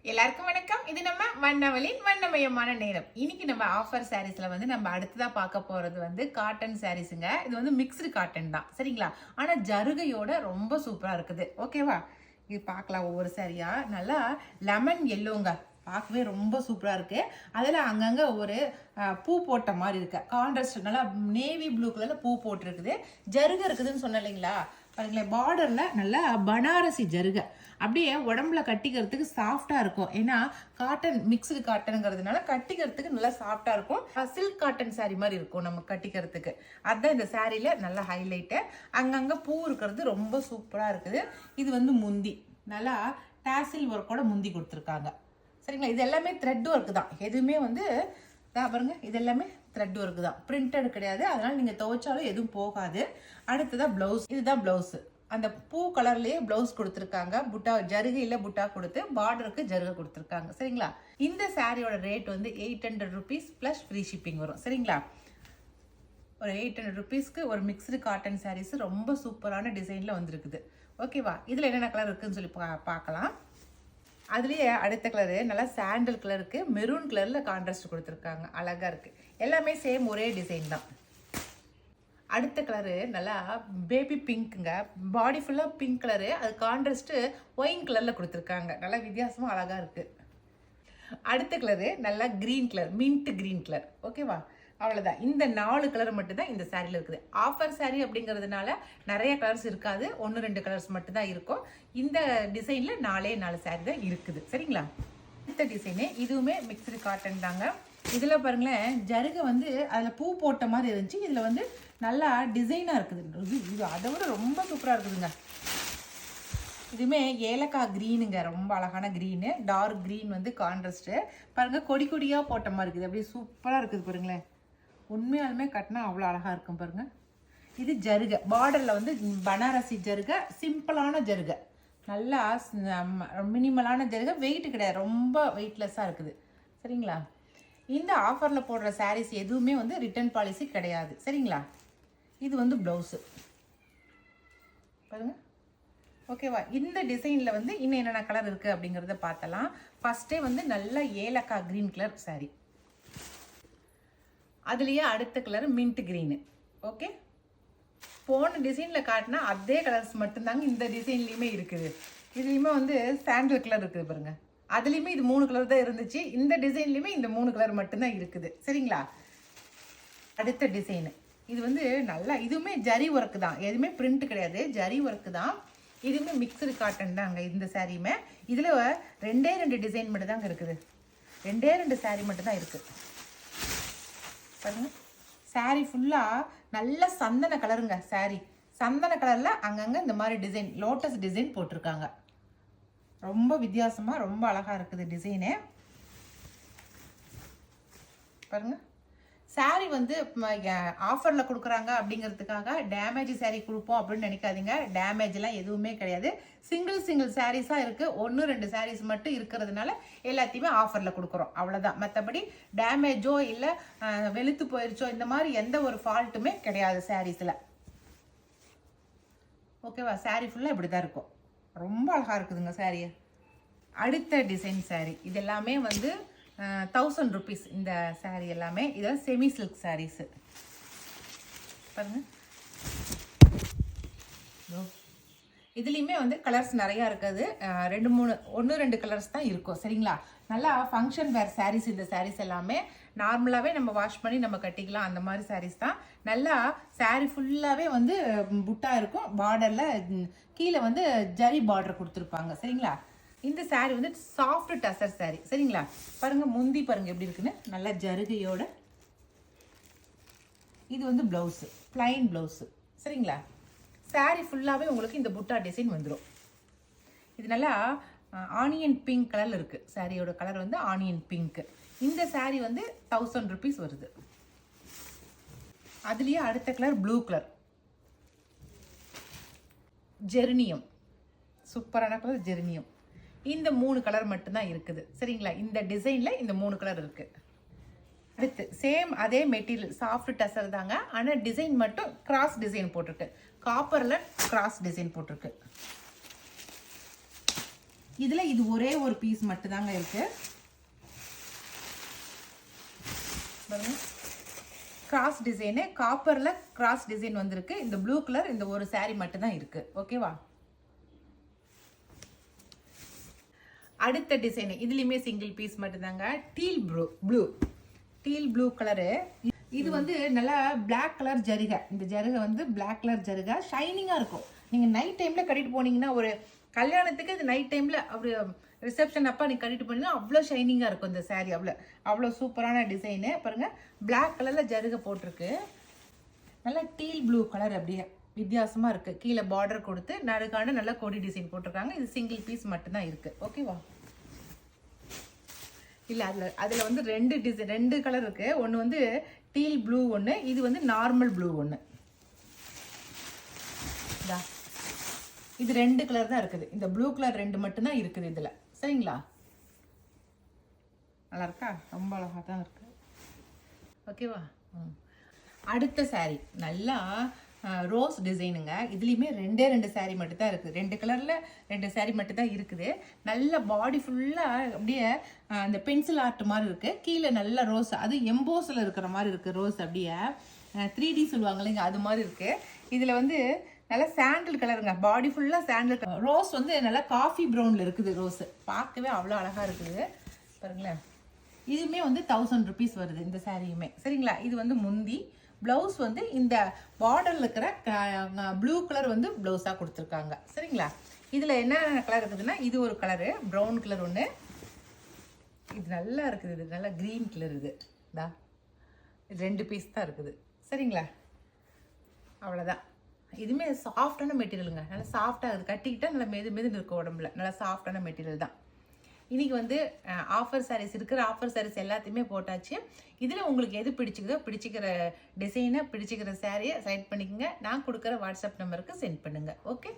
எல்லாருக்கும் வணக்கம். இது நம்ம வண்ணவலின் வண்ணமயமான நேரம். இன்னைக்கு நம்ம ஆஃபர் சாரீஸ்ல வந்து நம்ம அடுத்ததா பார்க்க போறது வந்து காட்டன் சாரீஸுங்க. இது வந்து மிக்ஸ்டு காட்டன் தான், சரிங்களா? ஆனா ஜருகையோட ரொம்ப சூப்பரா இருக்குது. ஓகேவா? இது பார்க்கலாம் ஒவ்வொரு சாரியா. நல்லா லெமன் எல்லோங்க, பார்க்கவே ரொம்ப சூப்பரா இருக்கு. அதுல அங்கங்க ஒரு பூ போட்ட மாதிரி இருக்கு. கான்ட்ராஸ்ட் நல்லா நேவி ப்ளூ கலர்ல பூ போட்டிருக்குது. ஜருகை இருக்குதுன்னு சொன்ன இல்லைங்களா? பாருங்களேன், பார்டர்ல நல்லா பனாரசி ஜருகை அப்படியே உடம்புல கட்டிக்கிறதுக்கு சாஃப்டா இருக்கும். ஏன்னா காட்டன் மிக்ஸ்டு காட்டனுங்கிறதுனால கட்டிக்கிறதுக்கு நல்லா சாஃப்டா இருக்கும். சில்க் காட்டன் சாரி மாதிரி இருக்கும் நம்ம கட்டிக்கிறதுக்கு. அதுதான் இந்த சாரியில நல்ல ஹைலைட்டு. அங்கங்க பூ இருக்கிறது ரொம்ப சூப்பரா இருக்குது. இது வந்து முந்தி நல்லா டாசில் ஒர்க்கோட முந்தி கொடுத்துருக்காங்க, சரிங்களா? இது எல்லாமே த்ரெட் ஒர்க் தான். எதுவுமே வந்து பாருங்க, இது எல்லாமே த்ரெட் ஒர்க் தான், பிரிண்டட் கிடையாது. அதனால நீங்க துவைச்சாலும் எதுவும் போகாது. அடுத்ததான் பிளவுஸ். இதுதான் பிளவுஸ். அந்த பூ கலர்லயே பிளவுஸ் கொடுத்துருக்காங்க. புட்டா ஜருகையில புட்டா கொடுத்து பார்டருக்கு ஜருகை கொடுத்துருக்காங்க, சரிங்களா? இந்த சாரியோட ரேட் வந்து 800 rupees பிளஸ் ஃப்ரீ ஷிப்பிங் வரும், சரிங்களா? ஒரு 800 rupeesக்கு ஒரு மிக்ஸ்டு காட்டன் சாரீஸ் ரொம்ப சூப்பரான டிசைன்ல வந்திருக்குது. ஓகேவா? இதுல என்னென்ன கலர் இருக்குன்னு சொல்லி பார்க்கலாம். அதுலேயே அடுத்த கலரு நல்லா சாண்டல் கலருக்கு மெரூன் கலரில் கான்ட்ராஸ்ட் கொடுத்துருக்காங்க. அழகாக இருக்குது. எல்லாமே சேம் ஒரே டிசைன் தான். அடுத்த கலரு நல்லா பேபி பிங்க்குங்க. பாடி ஃபுல்லாக பிங்க் கலரு, அது கான்ட்ராஸ்ட்டு ஒயின் கலரில் கொடுத்துருக்காங்க. நல்லா வித்தியாசமாக அழகாக இருக்குது. அடுத்த கலரு நல்லா green colour, mint green colour. ஓகேவா? அவ்வளோதான். இந்த 4 கலர் மட்டும்தான் இந்த சாரியில் இருக்குது. ஆஃபர் சாரி அப்படிங்கிறதுனால நிறைய கலர்ஸ் இருக்காது, 1-2 கலர்ஸ் மட்டும்தான் இருக்கும். இந்த டிசைனில் 4 சாரி தான் இருக்குது, சரிங்களா? அடுத்த டிசைனு இதுவுமே மிக்ஸ்டு காட்டன் தாங்க. இதில் பாருங்களேன், ஜருகை வந்து அதில் பூ போட்ட மாதிரி இருந்துச்சு. இதில் வந்து நல்லா டிசைனாக இருக்குது. இது அதை விட ரொம்ப சூப்பராக இருக்குதுங்க. இதுவுமே ஏலக்காய் க்ரீனுங்க, ரொம்ப அழகான க்ரீனு. டார்க் க்ரீன் வந்து கான்ட்ராஸ்ட்டு. பாருங்கள், கொடி கொடியாக போட்ட மாதிரி இருக்குது. அப்படியே சூப்பராக இருக்குது பாருங்களேன். உண்மையாலுமே கட்டினா அவ்வளோ அழகாக இருக்கும் பாருங்கள். இது ஜருகை. பார்டரில் வந்து பனாரசி ஜருகை, சிம்பிளான ஜருகை, நல்லா மினிமலான ஜருகை. வெயிட் கிடையாது, ரொம்ப வெயிட்லெஸ்ஸாக இருக்குது, சரிங்களா? இந்த ஆஃபரில் போடுற சாரீஸ் எதுவுமே வந்து ரிட்டர்ன் பாலிசி கிடையாது, சரிங்களா? இது வந்து ப்ளவுஸு பாருங்கள். ஓகேவா? இந்த டிசைனில் வந்து இன்னும் என்னென்ன கலர் இருக்குது அப்படிங்கிறத பார்த்தலாம். ஃபஸ்ட்டே வந்து நல்ல ஏலக்காய் க்ரீன் கலர் சாரீ. அதுலேயே அடுத்த கலர் மின்ட் க்ரீனு. ஓகே, போன டிசைனில் காட்டினா அதே கலர்ஸ் மட்டும்தாங்க இந்த டிசைன்லேயுமே இருக்குது. இதுலேயுமே வந்து சாண்டல் கலர் இருக்குது பாருங்கள். அதுலேயுமே இது 3 கலர் தான் இருந்துச்சு. இந்த டிசைன்லேயுமே இந்த 3 கலர் மட்டும்தான் இருக்குது, சரிங்களா? அடுத்த டிசைனு இது வந்து நல்லா, இதுவுமே ஜரி ஒர்க்கு தான், எதுவுமே பிரிண்ட் கிடையாது, ஜரி ஒர்க்கு தான். இதுவுமே மிக்சடு காட்டன் தாங்க இந்த சாரியுமே. இதில் 2 டிசைன் மட்டும் தாங்க இருக்குது. 2 சாரி மட்டும்தான் இருக்குது பாருங்க. சாரி ஃபுல்லாக நல்ல சந்தன கலருங்க. சாரி சந்தன கலரில் அங்கங்கே இந்த மாதிரி டிசைன், லோட்டஸ் டிசைன் போட்டிருக்காங்க. ரொம்ப வித்தியாசமாக ரொம்ப அழகாக இருக்குது டிசைனு பாருங்க. சாரி வந்து ஆஃபரில் கொடுக்குறாங்க அப்படிங்கிறதுக்காக டேமேஜ் சாரீ கொடுப்போம் அப்படின்னு நினைக்காதீங்க. டேமேஜ்லாம் எதுவுமே கிடையாது. சிங்கிள் சாரீஸாக இருக்குது. 1-2 சாரீஸ் மட்டும் இருக்கிறதுனால எல்லாத்தையுமே ஆஃபரில் கொடுக்குறோம், அவ்வளோதான். மற்றபடி டேமேஜோ இல்லை வெளுத்து போயிடுச்சோ இந்த மாதிரி எந்த ஒரு ஃபால்ட்டுமே கிடையாது சாரீஸில். ஓகேவா? சாரீ ஃபுல்லாக இப்படி தான் இருக்கும். ரொம்ப அழகாக இருக்குதுங்க சாரீ. அடுத்த டிசைன் சாரீ இது எல்லாமே வந்து 1000 rupees. இந்த சாரீ எல்லாமே இதெல்லாம் செமி சில்க் சாரீஸு பாருங்க. இதுலேயுமே வந்து கலர்ஸ் நிறையா இருக்குது. 1-2 கலர்ஸ் தான் இருக்கும், சரிங்களா? நல்லா ஃபங்க்ஷன் வேர் சாரீஸ். இந்த சாரீஸ் எல்லாமே நார்மலாகவே நம்ம வாஷ் பண்ணி நம்ம கட்டிக்கலாம், அந்த மாதிரி சாரீஸ் தான். நல்லா சாரீ ஃபுல்லாகவே வந்து புட்டா இருக்கும். பார்டரில் கீழே வந்து ஜரி பார்டர் கொடுத்துருப்பாங்க, சரிங்களா? இந்த சாரீ வந்து சாஃப்ட் டசர் சாரீ, சரிங்களா? பாருங்க, முந்தி பாருங்க எப்படி இருக்குன்னு, நல்ல ஜருகையோட. இது வந்து பிளவுஸு, பிளைன் பிளவுஸு, சரிங்களா? சாரீ ஃபுல்லாகவே உங்களுக்கு இந்த புட்டா டிசைன் வந்துடும். இது நல்லா ஆனியன் பிங்க் கலரில் இருக்குது. சாரியோட கலர் வந்து ஆனியன் பிங்க்கு. இந்த சாரீ வந்து 1000 rupees வருது. அதுலேயே அடுத்த கலர் ப்ளூ கலர், ஜெர்னியம், சூப்பரான கலர் ஜெர்னியம். இந்த 3 கலர் மட்டும்தான் இருக்குது, சரிங்களா? இந்த டிசைனில் இந்த 3 கலர் இருக்குது. அடுத்து சேம் அதே மெட்டீரியல், சாஃப்ட் டசர் தாங்க. ஆனால் டிசைன் மட்டும் கிராஸ் டிசைன் போட்டிருக்கு. காப்பரில் கிராஸ் டிசைன் போட்டிருக்கு. இதுல இது ஒரே ஒரு பீஸ் மட்டும் தாங்க இருக்கு. கிராஸ் டிசைனு, காப்பர்ல கிராஸ் டிசைன் வந்திருக்கு. இந்த ப்ளூ கலர் இந்த ஒரு saree மட்டும் தான் இருக்கு. ஓகேவா? அடுத்த டிசைன் இதுலயுமே சிங்கிள் பீஸ் மட்டும் தாங்க. Deal blue colour. இது வந்து நல்லா பிளாக் கலர் ஜரிகை. இந்த ஜரிகை வந்து பிளாக் கலர் ஜரிகை, ஷைனிங்கா இருக்கும். நீங்க நைட் டைம்ல கட்டிட்டு போனீங்கன்னா, ஒரு கல்யாணத்துக்கு இது நைட் டைம்ல அப்படி ரிசப்ஷன் அப்ப நீங்க கட்டிட்டு போனீங்கன்னா அவ்வளோ ஷைனிங்கா இருக்கும் இந்த saree. அவ்வளோ சூப்பரான டிசைனு பாருங்க. பிளாக் கலர்ல ஜரிகை போட்டிருக்கு. நல்லா டீல் ப்ளூ கலர், அப்படியே வித்தியாசமா இருக்கு. கீழே பார்டர் கொடுத்து நடுக்கான நல்ல கொடி டிசைன் போட்டிருக்காங்க. இது சிங்கிள் பீஸ் மட்டும் தான் இருக்கு. ஓகேவா? இல்ல அதுல வந்து ரெண்டு கலர் இருக்கு. ஒன்னு வந்து டீல் ப்ளூ ஒன்னு, இது வந்து நார்மல் ப்ளூ ஒன்னு. இது 2 கலர் தான் இருக்குது. இந்த ப்ளூ கலர் 2 மட்டும் தான் இருக்குது இதுல. சரிங்களா? நல்லா இருக்கா? ரொம்ப அழகா தான் இருக்கு. ஓகேவா? அடுத்த saree நல்லா ரோஸ் டிசைனுங்க. இதுலேயுமே 2 saree மட்டும் தான் இருக்குது. 2 கலரில் 2 saree மட்டும் தான் இருக்குது. நல்ல பாடி ஃபுல்லாக அப்படியே அந்த பென்சில் ஆர்ட் மாதிரி இருக்குது. கீழே நல்ல ரோஸ், அது எம்போஸில் இருக்கிற மாதிரி இருக்குது. ரோஸ் அப்படியே 3D சொல்லுவாங்க இல்லைங்க, அது மாதிரி இருக்குது. இதில் வந்து நல்லா சாண்டில் கலருங்க. பாடி ஃபுல்லாக சாண்டில் கலர். ரோஸ் வந்து நல்லா காஃபி ப்ரௌனில் இருக்குது. ரோஸ் பார்க்கவே அவ்வளோ அழகாக இருக்குது பாருங்களேன். இதுவுமே வந்து 1000 rupees வருது இந்த சாரியுமே. சரிங்களா? இது வந்து முந்தி. ப்ளவுஸ் வந்து இந்த பார்டரில் இருக்கிற ப்ளூ கலர் வந்து ப்ளவுஸாக கொடுத்துருக்காங்க. சரிங்களா? இதில் என்ன கலர் இருக்குதுன்னா, இது ஒரு கலரு, ப்ரௌன் கலர் ஒன்று. இது நல்லா இருக்குது. இது நல்லா க்ரீன் கலர். இது 2 பீஸ் தான் இருக்குது. சரிங்களா? அவ்வளோதான். இதுவுமே சாஃப்டான மெட்டீரியலுங்க. நல்லா சாஃப்டாக இருக்குது. கட்டிக்கிட்டால் நல்லா மெதுன்னு இருக்கும் உடம்புல. நல்லா சாஃப்டான மெட்டீரியல் தான். இன்னைக்கு வந்து ஆஃபர் சாரீஸ் இருக்கிற ஆஃபர் சாரீஸ் எல்லாத்தையுமே போட்டாச்சு. இதில் உங்களுக்கு எது பிடிச்சிக்குதோ, பிடிச்சிக்கிற டிசைனை, பிடிச்சிக்கிற சாரியை செலக்ட் பண்ணிக்கோங்க. நான் கொடுக்குற வாட்ஸ்அப் நம்பருக்கு சென்ட் பண்ணுங்கள். ஓகே?